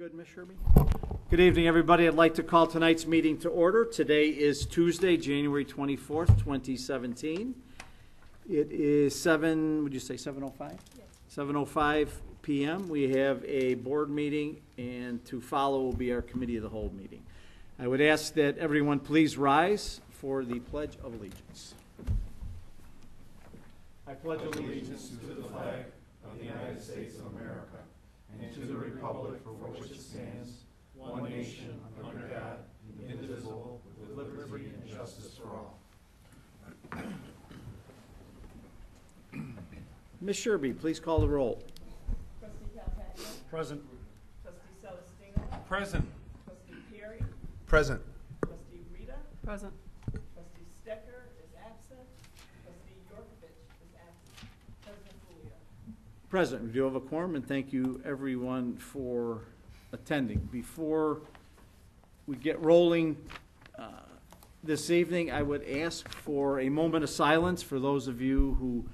good, Ms. Sherby? Good evening, everybody. I'd like to call tonight's meeting to order. Today is Tuesday, January 24th, 2017. It is 7:05? Yes. 7:05 p.m. We have a board meeting, and to follow will be our committee of the whole meeting. I would ask that everyone please rise for the Pledge of Allegiance. I pledge allegiance to the flag of the United States of America and to the republic for which it stands, one nation, under God, indivisible, with liberty and justice for all. Ms. Sherby, please call the roll. Trustee Calpagno. Present. Trustee Celestino. Present. Trustee Perry. Present. Trustee Rita. Present. Trustee Stecker is absent. Trustee Yorkovich is absent. President Julio. Present. We do have a quorum, and thank you, everyone, for attending. Before we get rolling this evening, I would ask for a moment of silence for those of you who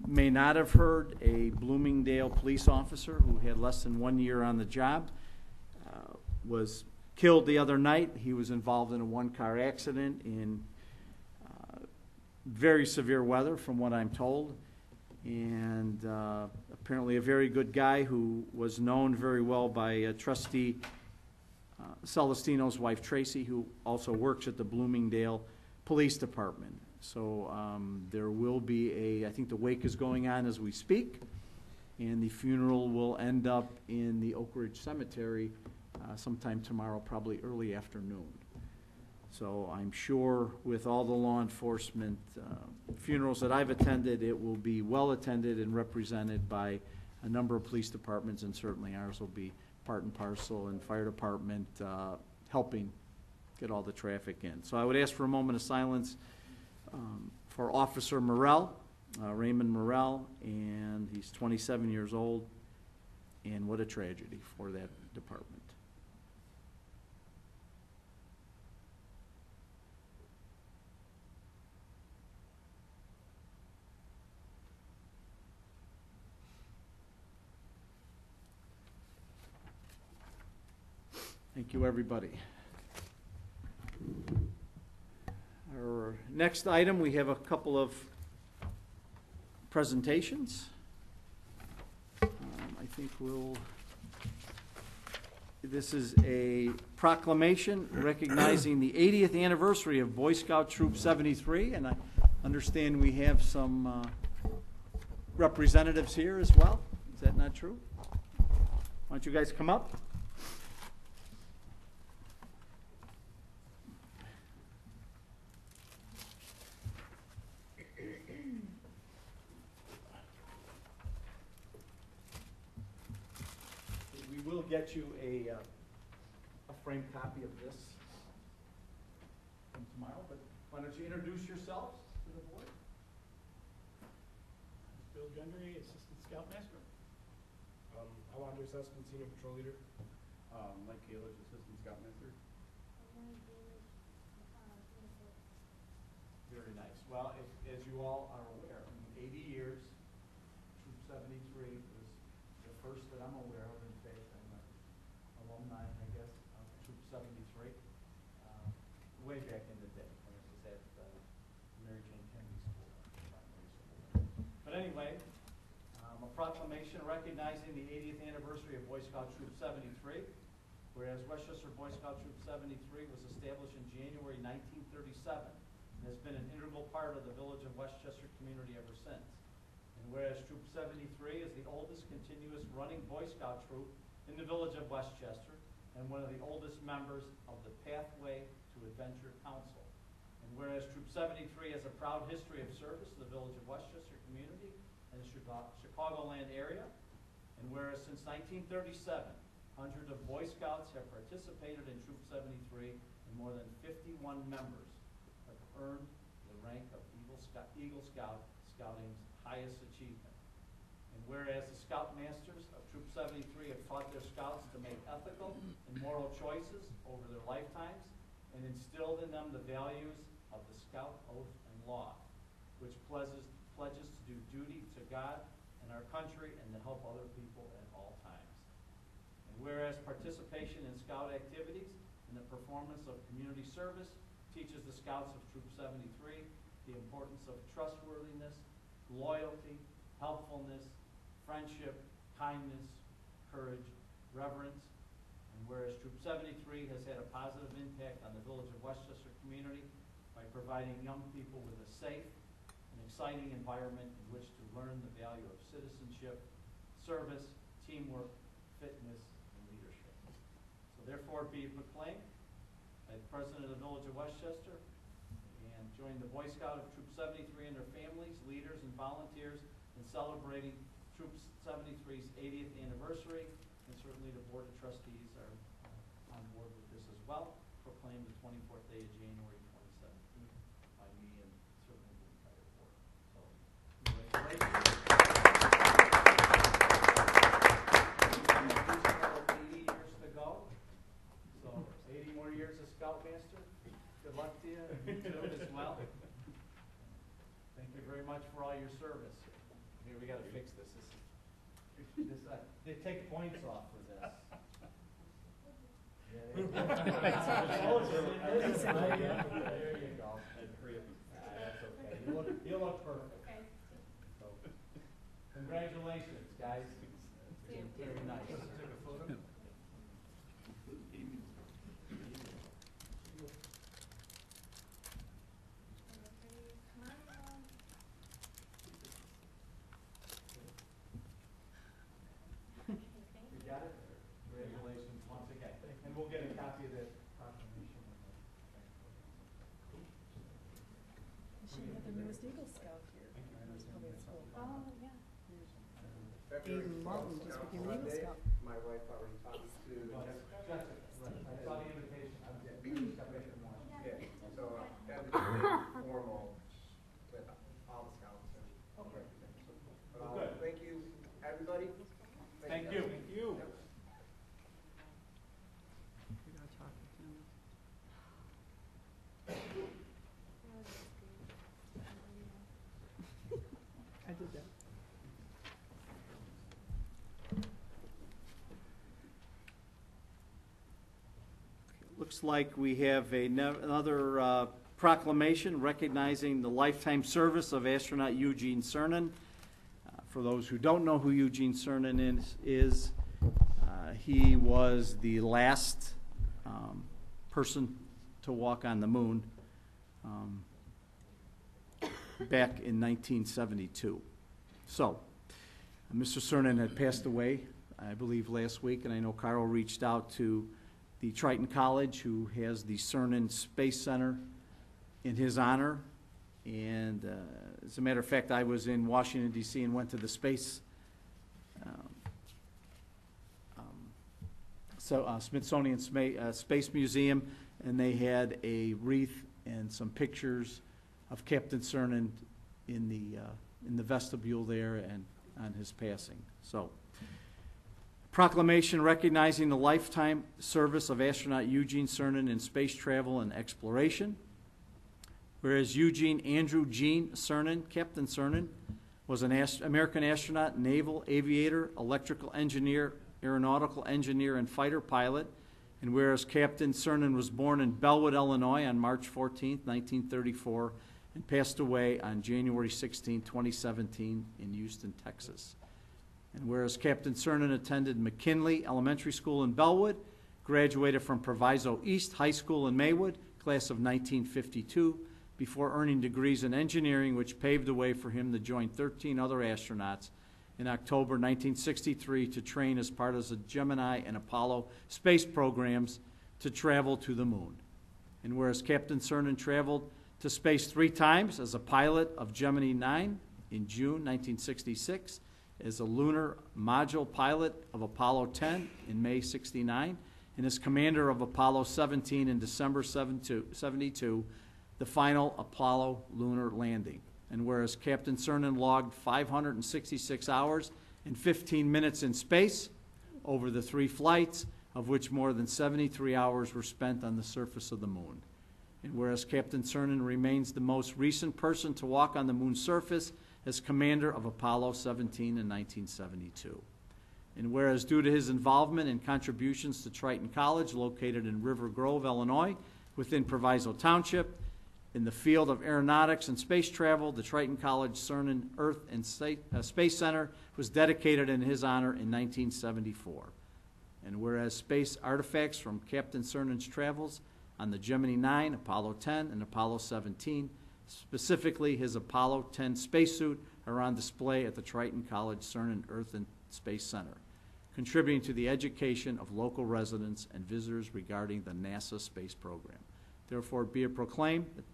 may not have heard. A Bloomingdale police officer who had less than 1 year on the job was killed the other night. He was involved in a one-car accident in very severe weather, from what I'm told, and apparently a very good guy who was known very well by Trustee Celestino's wife, Tracy, who also works at the Bloomingdale Police Department. So there will be I think the wake is going on as we speak, and the funeral will end up in the Oak Ridge Cemetery sometime tomorrow, probably early afternoon. So I'm sure with all the law enforcement funerals that I've attended, it will be well attended and represented by a number of police departments, and certainly ours will be part and parcel, and fire department helping get all the traffic in. So I would ask for a moment of silence for Officer Morrell, Raymond Morrell, and he's 27 years old, and what a tragedy for that department. Thank you, everybody. Our next item, we have a couple of presentations. I think this is a proclamation recognizing the 80th anniversary of Boy Scout Troop 73, and I understand we have some representatives here as well. Is that not true? Why don't you guys come up? We'll get you a framed copy of this from tomorrow, but why don't you introduce yourselves to the board? Bill Gendry, Assistant Scoutmaster. Alondra Sussman, Senior Patrol Leader. Mike Kalich, Assistant Scoutmaster. Very nice. Well, as you all are aware, 80 years, Troop 73 was the first that I'm aware of. In fact, I'm an alumni, I guess, of Troop 73, way back in the day when it was at Mary Jane Kennedy School. But anyway, a proclamation recognizing the 80th anniversary of Boy Scout Troop 73, whereas Westchester Boy Scout Troop 73 was established in January 1937 and has been an integral part of the village of Westchester community ever since. And whereas Troop 73 is the oldest continuous running Boy Scout troop in the village of Westchester and one of the oldest members of the Pathway to Adventure Council. And whereas Troop 73 has a proud history of service to the village of Westchester community and the Chicagoland area. And whereas since 1937, hundreds of Boy Scouts have participated in Troop 73 and more than 51 members have earned the rank of Eagle Scout, Scouting's highest achievement. And whereas the Scoutmasters of Troop 73 have taught their Scouts to make ethical and moral choices over their lifetimes and instilled in them the values of the Scout Oath and Law, which pledges to do duty to God and our country and to help other people at all times. And Whereas participation in scout activities and the performance of community service teaches the scouts of Troop 73 the importance of trustworthiness, loyalty, helpfulness, friendship, kindness, courage, reverence. And whereas Troop 73 has had a positive impact on the Village of Westchester community by providing young people with a safe and exciting environment in which to learn the value of citizenship, service, teamwork, fitness, and leadership. So therefore be it proclaimed by the President of the Village of Westchester, and join the Boy Scout of Troop 73 and their families, leaders, and volunteers in celebrating Troop 73's 80th anniversary, and certainly the Board of Trustees are on board with this as well. Proclaimed the 24th day of January 2017 by me and certainly the entire board. So, congratulations. 80 years to go. So 80 more years as Scoutmaster. Good luck to you, and you too as well. Thank you very much for all your service. Here, we gotta fix this. They take points off for this. Yeah, there you go. That's okay. You look perfect. So, congratulations, guys. Very nice. Take a photo. You got it? Congratulations once again. And we'll get a copy of that proclamation. She had the newest Eagle Scout here. Oh, yeah. February Aiden Martin 12th, just became an Eagle Monday. Scout. My wife already talked to. I saw the invitation. I just got back from one. Yeah, so that was big formal with all the scouts and everything. But Well, good. thank you, everybody. Thank you. Thank you. I did that. Looks like we have another proclamation recognizing the lifetime service of astronaut Eugene Cernan. For those who don't know who Eugene Cernan is he was the last person to walk on the moon back in 1972. So, Mr. Cernan had passed away, I believe, last week, and I know Carl reached out to the Triton College, who has the Cernan Space Center in his honor. And as a matter of fact, I was in Washington, D.C. and went to the Smithsonian Space Museum, and they had a wreath and some pictures of Captain Cernan in the vestibule there and on his passing. So, proclamation recognizing the lifetime service of astronaut Eugene Cernan in space travel and exploration. Whereas Eugene Andrew Gene Cernan, Captain Cernan, was an American astronaut, naval aviator, electrical engineer, aeronautical engineer, and fighter pilot. And whereas Captain Cernan was born in Bellwood, Illinois on March 14, 1934, and passed away on January 16, 2017 in Houston, Texas. And whereas Captain Cernan attended McKinley Elementary School in Bellwood, graduated from Proviso East High School in Maywood, class of 1952, before earning degrees in engineering, which paved the way for him to join 13 other astronauts in October 1963 to train as part of the Gemini and Apollo space programs to travel to the moon. And whereas Captain Cernan traveled to space 3 times as a pilot of Gemini 9 in June 1966, as a lunar module pilot of Apollo 10 in May 69, and as commander of Apollo 17 in December 72, the final Apollo lunar landing. And whereas Captain Cernan logged 566 hours and 15 minutes in space over the 3 flights, of which more than 73 hours were spent on the surface of the moon. And whereas Captain Cernan remains the most recent person to walk on the moon's surface as commander of Apollo 17 in 1972. And whereas due to his involvement and contributions to Triton College, located in River Grove, Illinois, within Proviso Township, in the field of aeronautics and space travel, the Triton College Cernan Earth and Space Center was dedicated in his honor in 1974. And whereas space artifacts from Captain Cernan's travels on the Gemini 9, Apollo 10, and Apollo 17, specifically his Apollo 10 spacesuit, are on display at the Triton College Cernan Earth and Space Center, contributing to the education of local residents and visitors regarding the NASA space program. Therefore, be it proclaimed that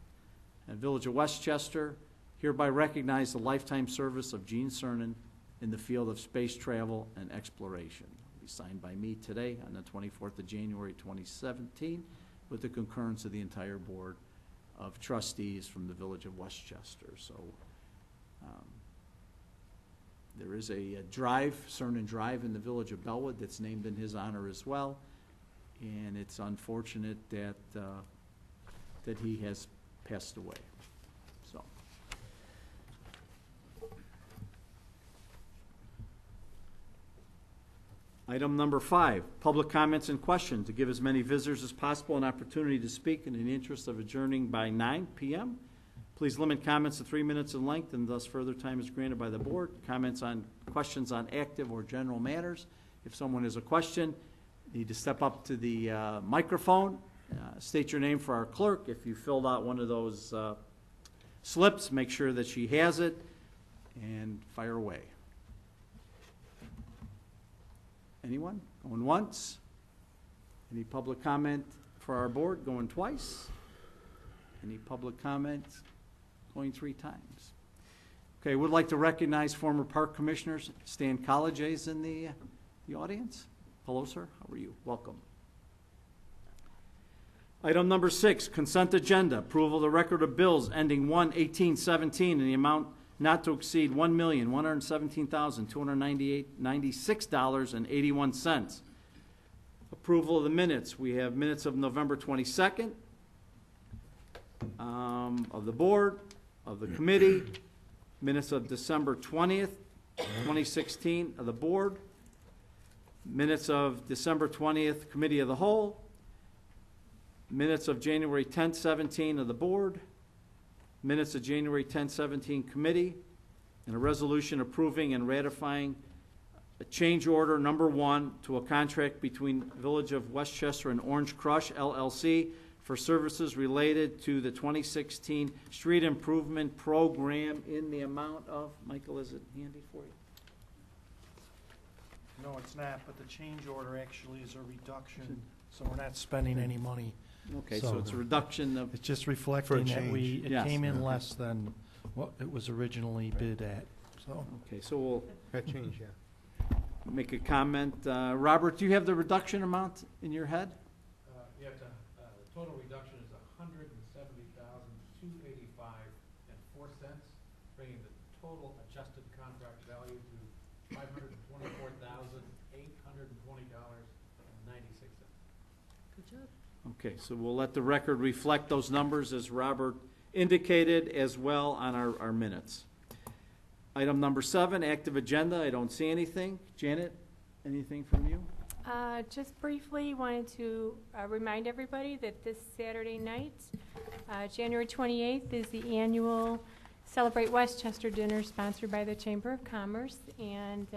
the Village of Westchester hereby recognize the lifetime service of Gene Cernan in the field of space travel and exploration. It will be signed by me today on the 24th of January 2017 with the concurrence of the entire Board of Trustees from the Village of Westchester. So there is a drive, Cernan Drive, in the Village of Bellwood that's named in his honor as well. And it's unfortunate that that he has passed away. So. Item number 5, public comments and questions, to give as many visitors as possible an opportunity to speak in the interest of adjourning by 9 p.m. Please limit comments to 3 minutes in length, and thus further time is granted by the board. Questions on active or general matters. If someone has a question, you need to step up to the microphone, state your name for our clerk. If you filled out one of those slips, make sure that she has it, and fire away. Anyone? Going once? Any public comment for our board? Going twice? Any public comment? Going 3 times. Okay, would like to recognize former park commissioners. Stan College is in the audience. Hello, sir. How are you? Welcome. Item number 6, consent agenda. Approval of the record of bills ending 1/18/17 in the amount not to exceed $1,117,296.81. Approval of the minutes. We have minutes of November 22nd of the board, of the committee, minutes of December 20th, 2016 of the board, minutes of December 20th, committee of the whole, minutes of January 10th, 17 of the board, minutes of January 10th, 17 committee, and a resolution approving and ratifying a change order number 1 to a contract between Village of Westchester and Orange Crush LLC for services related to the 2016 street improvement program in the amount of, Michael, is it handy for you? No, it's not, but the change order actually is a reduction, so we're not spending any money. Okay, so it's a reduction of, It's just reflecting that it Yes. came in less than what it was originally bid at, so. okay, so we'll That change, yeah. make a comment. Robert, do you have the reduction amount in your head? You have to, the total reduction is $170,285.04, bringing the total adjusted contract value to $524,820.96. Good job. Okay, so we'll let the record reflect those numbers as Robert indicated as well on our minutes. Item number 7, active agenda. I don't see anything. Janet, anything from you? Just briefly wanted to remind everybody that this Saturday night, January 28th, is the annual Celebrate Westchester dinner sponsored by the Chamber of Commerce, and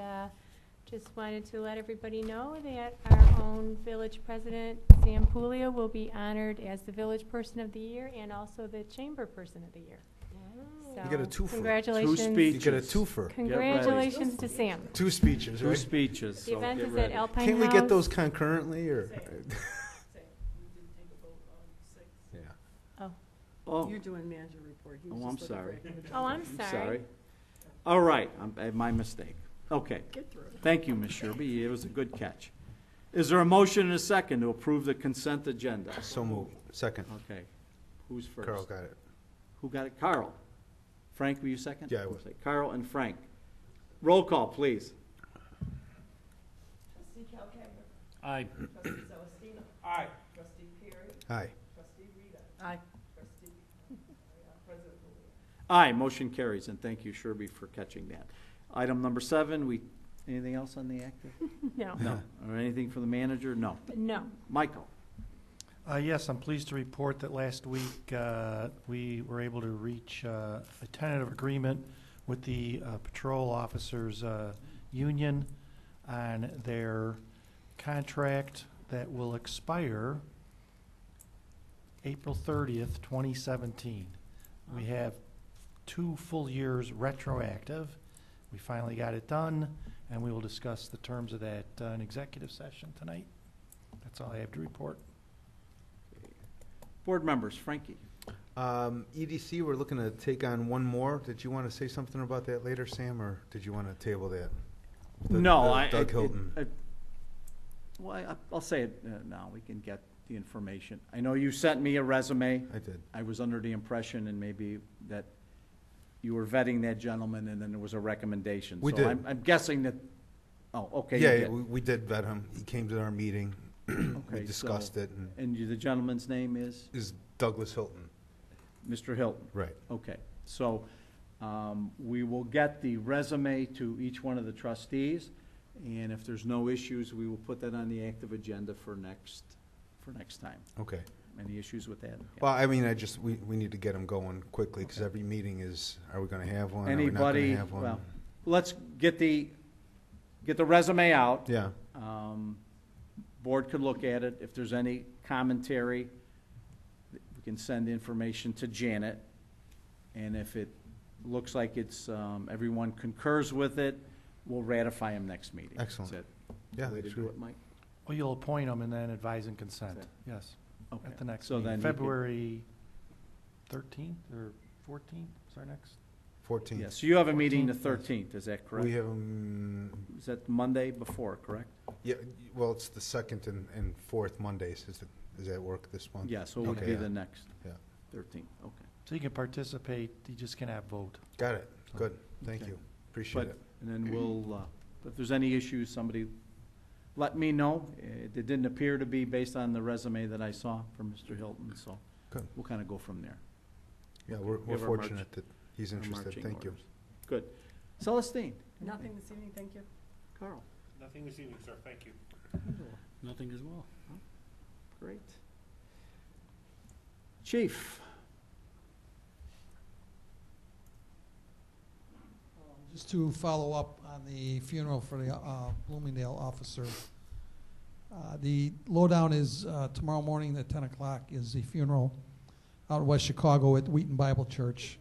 just wanted to let everybody know that our own village president, Sam Puglia, will be honored as the Village Person of the Year and also the Chamber Person of the Year. So, You get a twofer. congratulations. 2 speeches. You get a twofer. Congratulations to Sam. 2 speeches, 2 right? speeches. The so event get is ready. at Alpine Can't we House. get those concurrently, or? Same. We didn't take a vote on 6. Yeah. Oh, You're doing manager report. He was Oh, I'm just looking for sorry. it. Oh, I'm I'm sorry. sorry. All right, my mistake. Okay. Get through it. Thank you, Ms. Sherby. It was a good catch. Is there a motion and a second to approve the consent agenda? So moved. Second. Okay. Who's first? Carl got it. Who got it? Carl. Frank, were you second? Yeah, I was. Carl and Frank. Roll call, please. Trustee Calcander. Aye. Trustee Celestino. Aye. Trustee Perry. Aye. Trustee Rita. Aye. Trustee, President Puglia. Aye, motion carries, and thank you, Sherby, for catching that. Item number 7, we Anything else on the active? No. No. Or anything for the manager? No. No. Michael? Yes, I'm pleased to report that last week we were able to reach a tentative agreement with the patrol officers union on their contract that will expire April 30th, 2017. We have 2 full years retroactive. We finally got it done, and we will discuss the terms of that in executive session tonight. That's all I have to report. Board members, Frankie? EDC, we're looking to take on one more. Did you want to say something about that later, Sam, or did you want to table that? Doug Hilton. I'll say it now. We can get the information. I know you sent me a resume. I did. I was under the impression, and maybe that you were vetting that gentleman, and then there was a recommendation. We so did. I'm guessing that. Oh, okay. you Yeah, did. we did vet him. He came to our meeting. Okay, We discussed it. And And the gentleman's name is Douglas Hilton. Mr. Hilton. Right. Okay, so we will get the resume to each one of the trustees, and if there's no issues, we will put that on the active agenda for next time. Okay. Any issues with that? Well, I mean, we need to get him going quickly, because every meeting is, are we going to have one? Are we not going to Anybody, have one? well, let's get the resume out. Yeah. Board could look at it. If there's any commentary, we can send information to Janet. And if it looks like it's, everyone concurs with it, we'll ratify him next meeting. Excellent. Is that Yeah, the way to sure. do it, Mike? Well, you'll appoint them and then advise and consent, Okay. yes, Okay. at the next So then meeting. you could- February 13th or 14th is our next? 14th. Yeah, so you have a meeting the 14th, yes. 13th, is that correct? We have him, Is that Monday before, correct? yeah, well, it's the second and fourth Mondays. Does that work this month? Yeah, so it would Okay, be yeah. the next Yeah. 13th, okay. So you can participate, you just cannot vote. Got it. Good. Thank Okay. you. Appreciate But, it. and then we'll, if there's any issues, somebody let me know. It didn't appear to be based on the resume that I saw from Mr. Hilton, so Good. we'll kind of go from there. Yeah, we're Give our march- fortunate that he's Our interested. marching Thank you. orders. Good. Celestine? Nothing this evening, thank you. Carl? Nothing this evening, sir, thank you. Nothing as well. Great. Chief? Just to follow up on the funeral for the Bloomingdale officer. The lowdown is tomorrow morning at 10 o'clock is the funeral out in West Chicago at Wheaton Bible Church,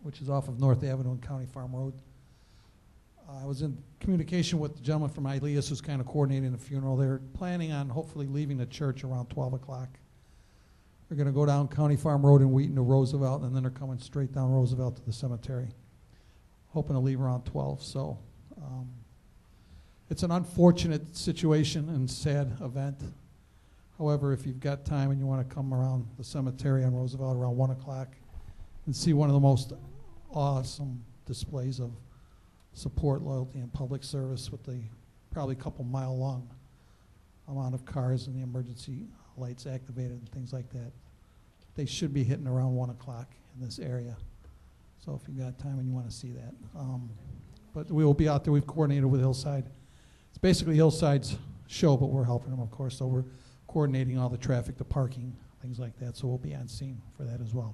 which is off of North Avenue and County Farm Road. I was in communication with the gentleman from ILEAS who's kind of coordinating the funeral. They're planning on hopefully leaving the church around 12 o'clock. They're going to go down County Farm Road in Wheaton to Roosevelt, and then they're coming straight down Roosevelt to the cemetery. Hoping to leave around 12. So it's an unfortunate situation and sad event. However, if you've got time and you want to come around the cemetery on Roosevelt around 1 o'clock and see one of the most awesome displays of support, loyalty, and public service with the probably couple-mile long amount of cars and the emergency lights activated and things like that, they should be hitting around 1 o'clock in this area. So if you've got time and you want to see that. But we will be out there. We've coordinated with Hillside. It's basically Hillside's show, but we're helping them, of course. So we're coordinating all the traffic, the parking, things like that. So we'll be on scene for that as well.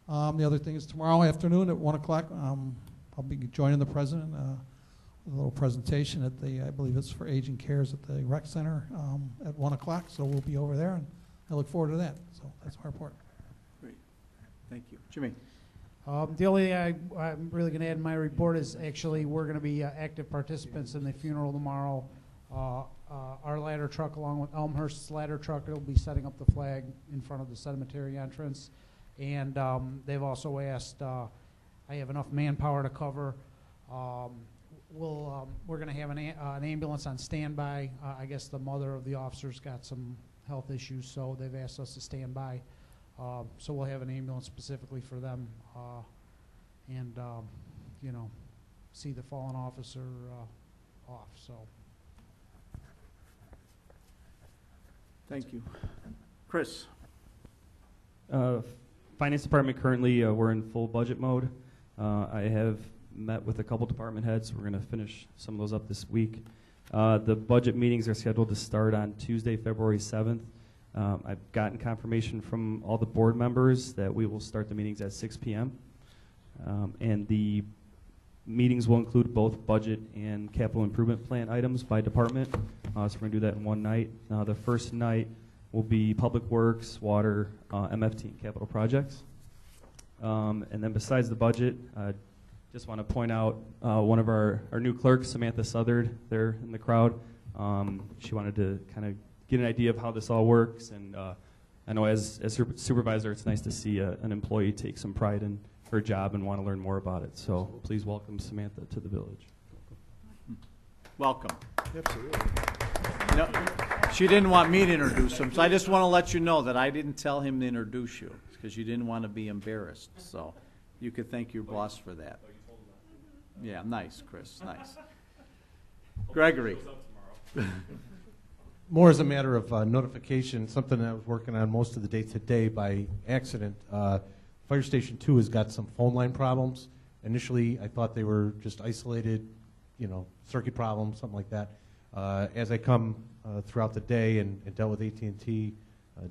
The other thing is tomorrow afternoon at 1 o'clock, I'll be joining the president with a little presentation at the, I believe it's for Aging Cares at the Rec Center at 1 o'clock. So we'll be over there, and I look forward to that. So that's my report. Great. Thank you. Jimmy? The only thing I'm really going to add in my report is actually we're going to be active participants in the funeral tomorrow. Our ladder truck, along with Elmhurst's ladder truck, will be setting up the flag in front of the cemetery entrance. And they've also asked, I have enough manpower to cover. We're going to have an ambulance on standby. I guess the mother of the officer's got some health issues, so they've asked us to stand by. So we'll have an ambulance specifically for them, and you know, see the fallen officer off. So. Thank you. Chris? Finance department currently we're in full budget mode. I have met with a couple department heads. We're going to finish some of those up this week. The budget meetings are scheduled to start on Tuesday, February 7th. I've gotten confirmation from all the board members that we will start the meetings at 6 p.m. And the meetings will include both budget and capital improvement plan items by department. So we're going to do that in one night. The first night will be Public Works, Water, MFT, and Capital Projects. And then besides the budget, just want to point out one of our new clerks, Samantha Southard, there in the crowd. She wanted to kind of get an idea of how this all works. And I know as supervisor, it's nice to see an employee take some pride in her job and want to learn more about it. So please welcome Samantha to the village. Welcome. Absolutely. No, she didn't want me to introduce him, so I just want to let you know that I didn't tell him to introduce you because you didn't want to be embarrassed. So you could thank your boss for that. Yeah, nice, Chris, nice. Gregory. More as a matter of notification, something that I was working on most of the day today by accident. Fire Station 2 has got some phone line problems. Initially, I thought they were just isolated, circuit problems, something like that. As I come throughout the day and dealt with AT&T,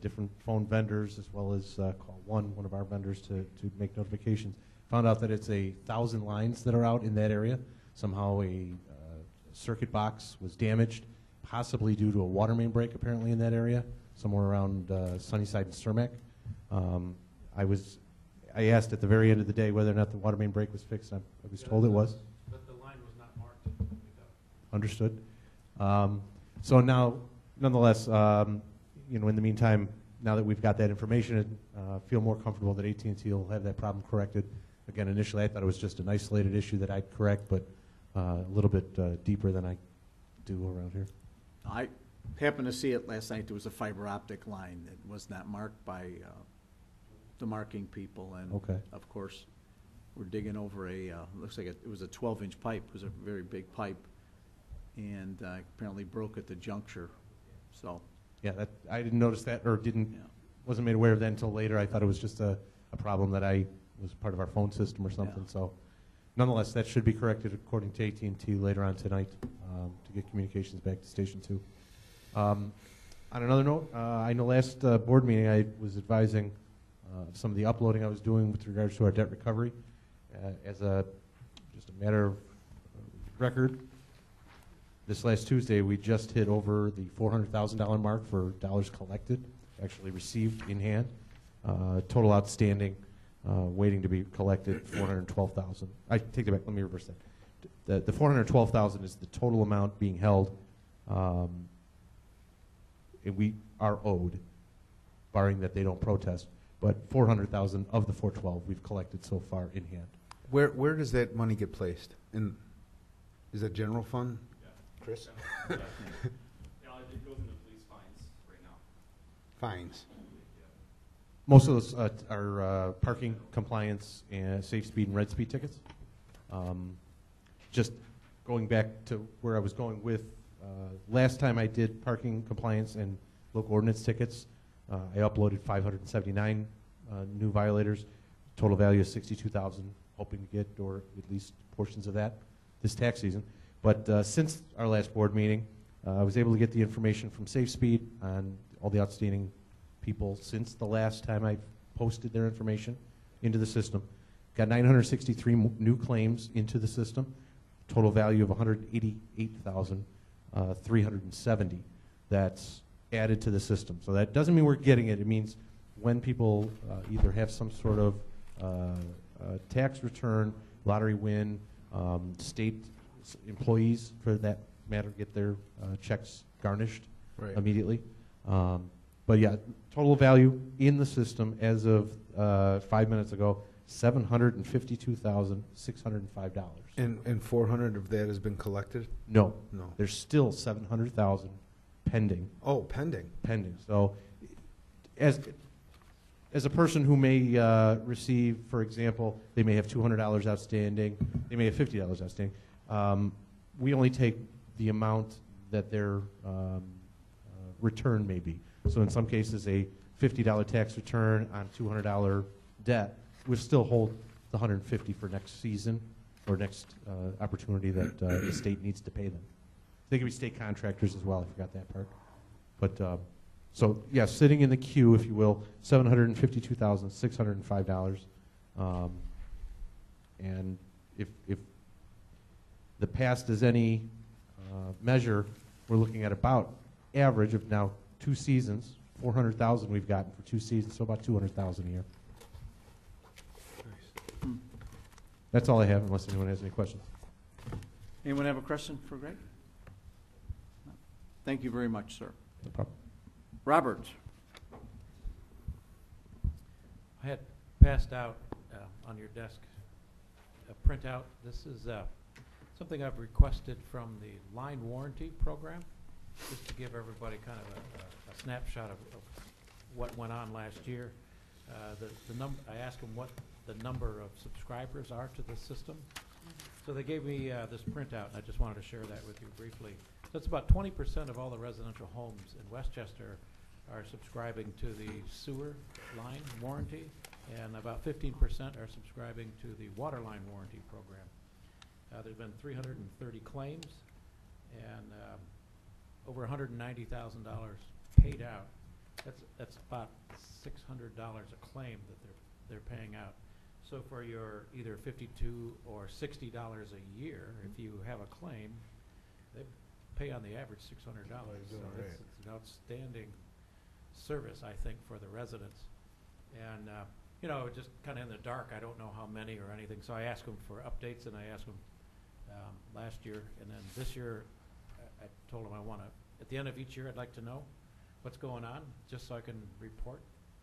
different phone vendors, as well as call one of our vendors to make notifications, found out that it's 1,000 lines that are out in that area. Somehow a circuit box was damaged, possibly due to a water main break apparently in that area, somewhere around Sunnyside and Cermak. I asked at the very end of the day whether or not the water main break was fixed. I was told it was. But the line was not marked. Understood. So now, nonetheless, in the meantime, now that we've got that information, feel more comfortable that AT&T will have that problem corrected. Again, initially I thought it was just an isolated issue that I'd correct, but a little bit deeper than I do around here. I happened to see it last night. There was a fiber optic line that was not marked by the marking people, and okay. Of course, we're digging over looks like it was a 12-inch pipe. It was a very big pipe, and apparently broke at the juncture. So yeah, I didn't notice that, or wasn't made aware of that until later. I thought it was just a problem that was part of our phone system or something. Yeah. So nonetheless, that should be corrected according to AT&T later on tonight to get communications back to Station 2. On another note, I know last board meeting I was advising some of the uploading I was doing with regards to our debt recovery. As just a matter of record, this last Tuesday we just hit over the $400,000 mark for dollars collected, actually received in hand. Total outstanding, waiting to be collected, $412,000. I take that back. Let me reverse that. The $412,000 is the total amount being held, and we are owed, barring that they don't protest. But $400,000 of the $412,000 we've collected so far in hand. Where does that money get placed? Is that general fund? Yeah. Chris? Yeah. It goes into police fines right now. Fines. Most of those are parking compliance and safe speed and red speed tickets. Just going back to where I was going with, last time I did parking compliance and local ordinance tickets, I uploaded 579 new violators, total value of $62,000, hoping to get, or at least portions of that, this tax season. But since our last board meeting, I was able to get the information from SafeSpeed on all the outstanding people since the last time I posted their information into the system. Got 963 new claims into the system, total value of $188,370. That's added to the system. So that doesn't mean we're getting it. It means when people either have some sort of tax return, lottery win, state employees, for that matter, get their checks garnished immediately. But yeah, total value in the system as of 5 minutes ago, $752,605. And 400 of that has been collected? No. No. There's still 700,000 pending. Oh, pending. Pending. So as a person who may receive, for example, they may have $200 outstanding, they may have $50 outstanding, we only take the amount that their return may be. So in some cases, a $50 tax return on $200 debt would still hold the $150 for next season. for next opportunity that the state needs to pay them. They can be state contractors as well. I forgot that part. But so yeah, sitting in the queue, if you will, $752,605. And if the past is any measure, we're looking at about average of now 2 seasons, 400,000 we've gotten for 2 seasons, so about 200,000 a year. That's all I have, unless anyone has any questions. Anyone have a question for Greg? No. Thank you very much, sir. No problem. Robert? I had passed out on your desk a printout. This is something I've requested from the line warranty program, just to give everybody kind of a snapshot of what went on last year. I asked them what the number of subscribers are to the system. So they gave me this printout, and I just wanted to share that with you briefly. So it's about 20% of all the residential homes in Westchester are subscribing to the sewer line warranty, and about 15% are subscribing to the water line warranty program. There's been 330 claims, and over $190,000 paid out. That's about $600 a claim that they're paying out. So for your either $52 or $60 a year, if you have a claim, they pay on the average $600. So it's an outstanding service, I think, for the residents. And you know, just kind of in the dark, I don't know how many or anything. So I asked them for updates, and I asked them last year, and then this year, I told them I want to, at the end of each year, I'd like to know what's going on, just so I can report.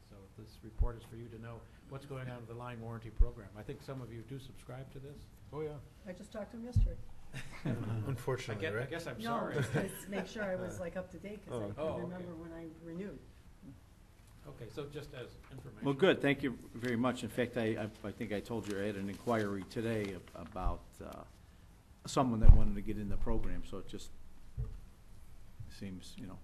So this report is for you to know what's going on with the line warranty program. I think some of you do subscribe to this. Oh, yeah. I just talked to him yesterday. Unfortunately, I right? guess I'm No, sorry. just to make sure I was like up to date, because I Oh, couldn't okay. remember when I renewed. Okay, so just as information. Well, good. Thank you very much. In fact, I think I told you I had an inquiry today about someone that wanted to get in the program, so it just seems, you know,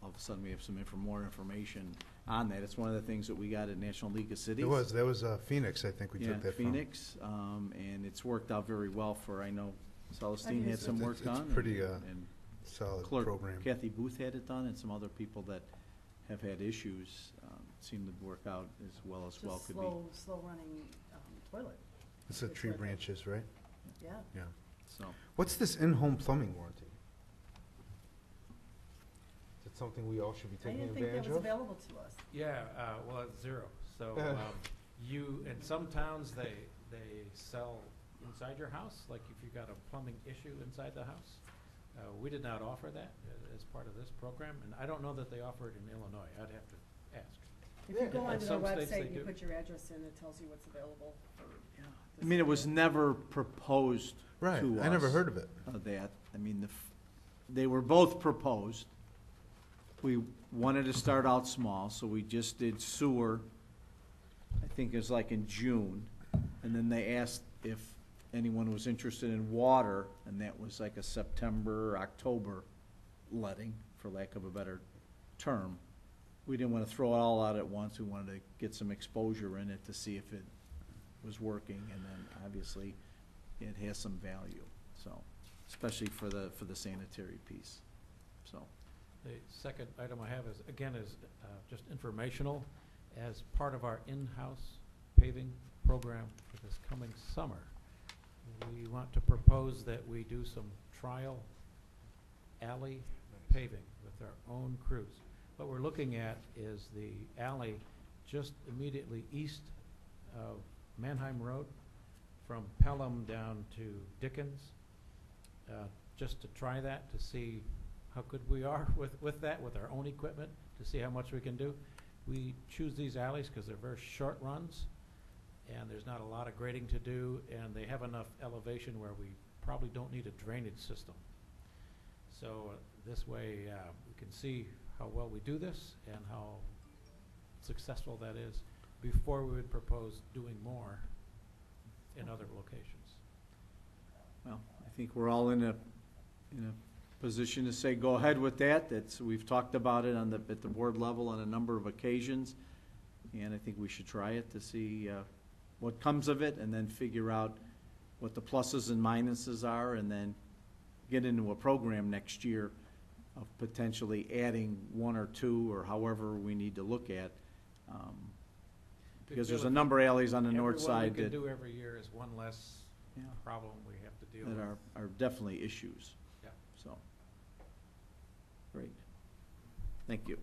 all of a sudden we have some more information on that. It's one of the things that we got at National League of Cities. That was Phoenix, I think we took that from. Phoenix, and it's worked out very well for, I know Celestine had some work done. It's pretty and solid Clerk program. Kathy Booth had it done, and some other people that have had issues seem to work out as well as well could be. Slow running toilet. It's the tree branches, right? Yeah. Yeah. So, What's this in-home plumbing warranty? Is it something we all should be I taking didn't think that advantage was of? available to us. Yeah, well, it's zero. So you, in some towns, they sell inside your house, like if you got a plumbing issue inside the house. We did not offer that as part of this program, and I don't know that they offer it in Illinois. I'd have to ask. If you go In onto their some states website, they and you do. put your address in, it tells you what's available for. I mean, it was never proposed Right, to us. I never heard of it. That, I mean, they were both proposed. We wanted to start out small, so we just did sewer, I think it was like in June. And then they asked if anyone was interested in water, and that was like a September, October letting, for lack of a better term. We didn't want to throw it all out at once. We wanted to get some exposure in it to see if it was working, and then obviously it has some value, so, especially for the sanitary piece, so. The second item I have is, again, just informational. As part of our in-house paving program for this coming summer, we want to propose that we do some trial alley paving with our own crews. What we're looking at is the alley just immediately east of Mannheim Road, from Pelham down to Dickens, just to try that, to see how good we are with that, with our own equipment, to see how much we can do. We choose these alleys because they're very short runs, and there's not a lot of grading to do, and they have enough elevation where we probably don't need a drainage system. So this way we can see how well we do this and how successful that is before we would propose doing more in other locations. Well, I think we're all in a position to say go ahead with that. We've talked about it at the board level on a number of occasions, and I think we should try it to see what comes of it, and then figure out what the pluses and minuses are, and then get into a program next year of potentially adding one or two, or however we need to look at. Because there's a number of alleys on the north side Every one we that, can do every year is one less Yeah. problem we have to deal that with. are definitely issues. Yeah. So, great. Thank you.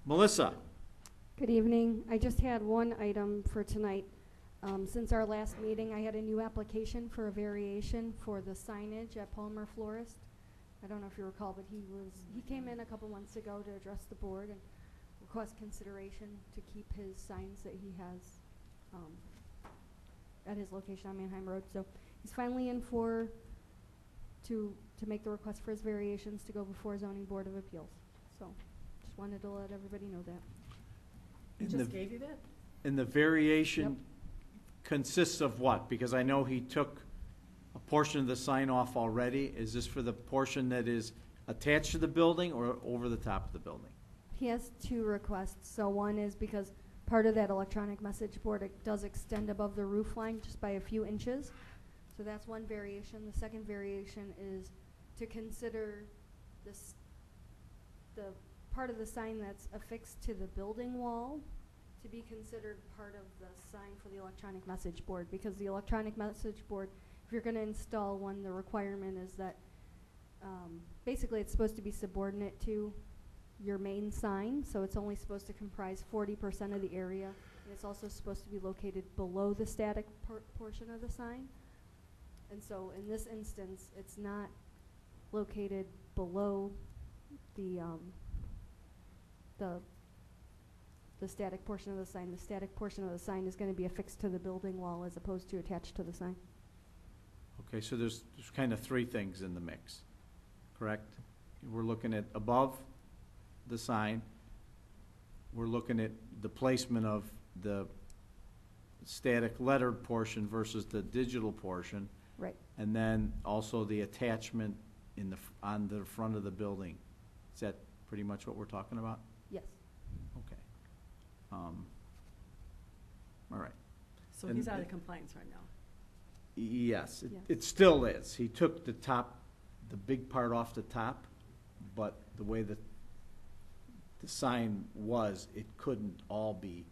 Melissa? Good evening. I just had one item for tonight. Since our last meeting, I had a new application for a variation for the signage at Palmer Florist. I don't know if you recall, but he came in a couple months ago to address the board and request consideration to keep his signs that he has at his location on Manheim Road. So he's finally in to make the request for his variations to go before Zoning Board of Appeals. So just wanted to let everybody know that. He And just the- gave you that? And the variation consists of what? Because I know he took a portion of the sign off already. Is this for the portion that is attached to the building or over the top of the building? He has two requests. So one is because part of that electronic message board, it does extend above the roof line just by a few inches. So that's one variation. The second variation is to consider this, the part of the sign that's affixed to the building wall to be considered part of the sign for the electronic message board, because the electronic message board, if you're going to install one, the requirement is that basically it's supposed to be subordinate to your main sign, so it's only supposed to comprise 40% of the area, and it's also supposed to be located below the static portion of the sign. And so in this instance, it's not located below the static portion of the sign. The static portion of the sign is going to be affixed to the building wall as opposed to attached to the sign. Okay, so there's kind of three things in the mix, correct? We're looking at above the sign. We're looking at the placement of the static lettered portion versus the digital portion. Right. And then also the attachment on the front of the building. Is that pretty much what we're talking about? Yes. Okay. All right. So And he's out it- of compliance right now. Yes, Yes. it still is. He took the big part off the top, but the way that the sign was, it couldn't all be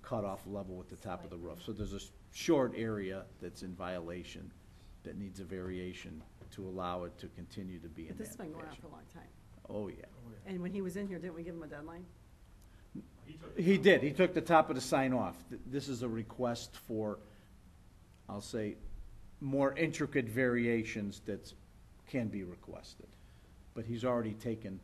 cut off level with the top of the roof. So there's a short area that's in violation that needs a variation to allow it to continue to be in But this that has been going on fashion. for a long time. Oh, yeah. And when he was in here, didn't we give him a deadline? He did. He took the top of the sign off. This is a request for, I'll say, more intricate variations that can be requested. But he's already taken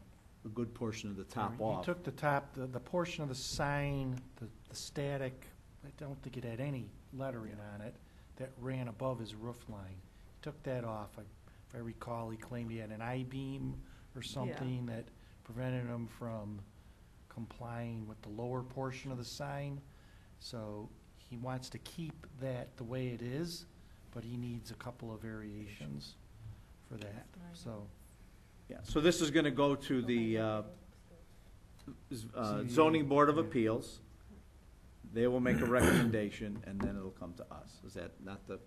a good portion of the top He off. took the top, the portion of the sign, the static, I don't think it had any lettering on it, that ran above his roof line. He took that off. If I recall, he claimed he had an I-beam or something that prevented him from complying with the lower portion of the sign. So he wants to keep that the way it is, but he needs a couple of variations for that, so. Yeah, so this is gonna go to the zoning board of appeals. They will make a recommendation, and then it'll come to us. Is that not the?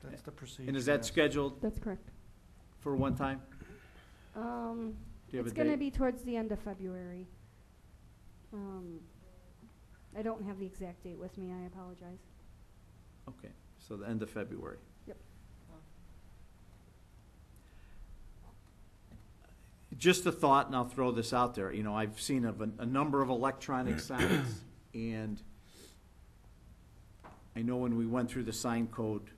That's the procedure. And is that yes. scheduled That's correct. for one time? Do you have It's a going to date? be towards the end of February. I don't have the exact date with me. I apologize. Okay, so the end of February. Yep. Just a thought, and I'll throw this out there. You know, I've seen a number of electronic signs, and I know when we went through the sign code,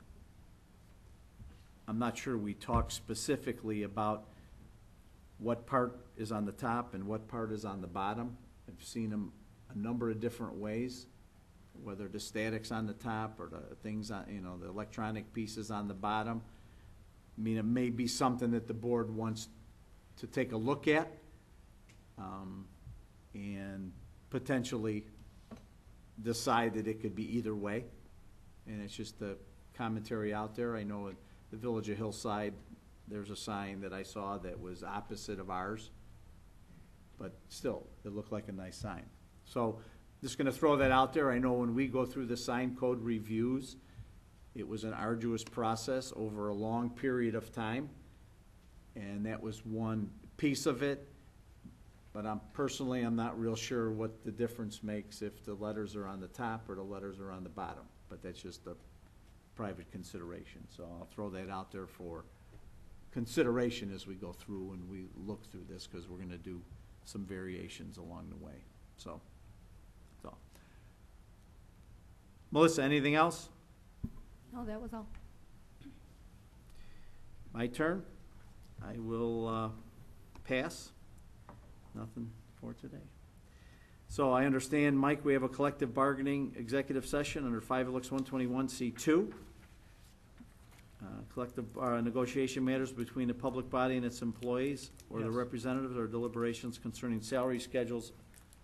I'm not sure we talked specifically about what part is on the top and what part is on the bottom. I've seen them a number of different ways, whether the static's on the top or the things on, you know, the electronic pieces on the bottom. I mean, it may be something that the board wants to take a look at, and potentially decide that it could be either way. And it's just the commentary out there. I know at the Village of Hillside, there's a sign that I saw that was opposite of ours, but still, it looked like a nice sign. So, just gonna throw that out there. I know when we go through the sign code reviews, It was an arduous process over a long period of time, and that was one piece of it. But I'm not real sure what the difference makes if the letters are on the top or the letters are on the bottom. But that's just a private consideration. So I'll throw that out there for consideration as we go through and we look through this, because we're gonna do some variations along the way. So, Melissa, anything else? No, that was all. My turn. I will pass. Nothing for today. So I understand, Mike, we have a collective bargaining executive session under 5 Lux 121C2. Collective negotiation matters between the public body and its employees or the Yes. representatives, or deliberations concerning salary schedules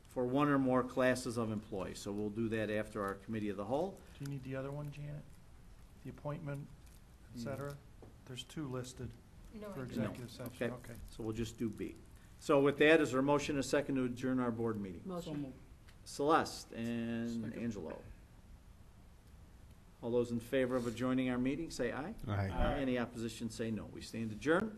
for one or more classes of employees. So we'll do that after our committee of the whole. Do you need the other one, Janet? The appointment, et cetera? There's 2 listed for executive session. Okay. Okay. So we'll just do B. So with that, is there a motion and a second to adjourn our board meeting? Motion. Celeste and Angelo. All those in favor of adjourning our meeting, say aye. Aye. Any opposition, say no. We stand adjourned.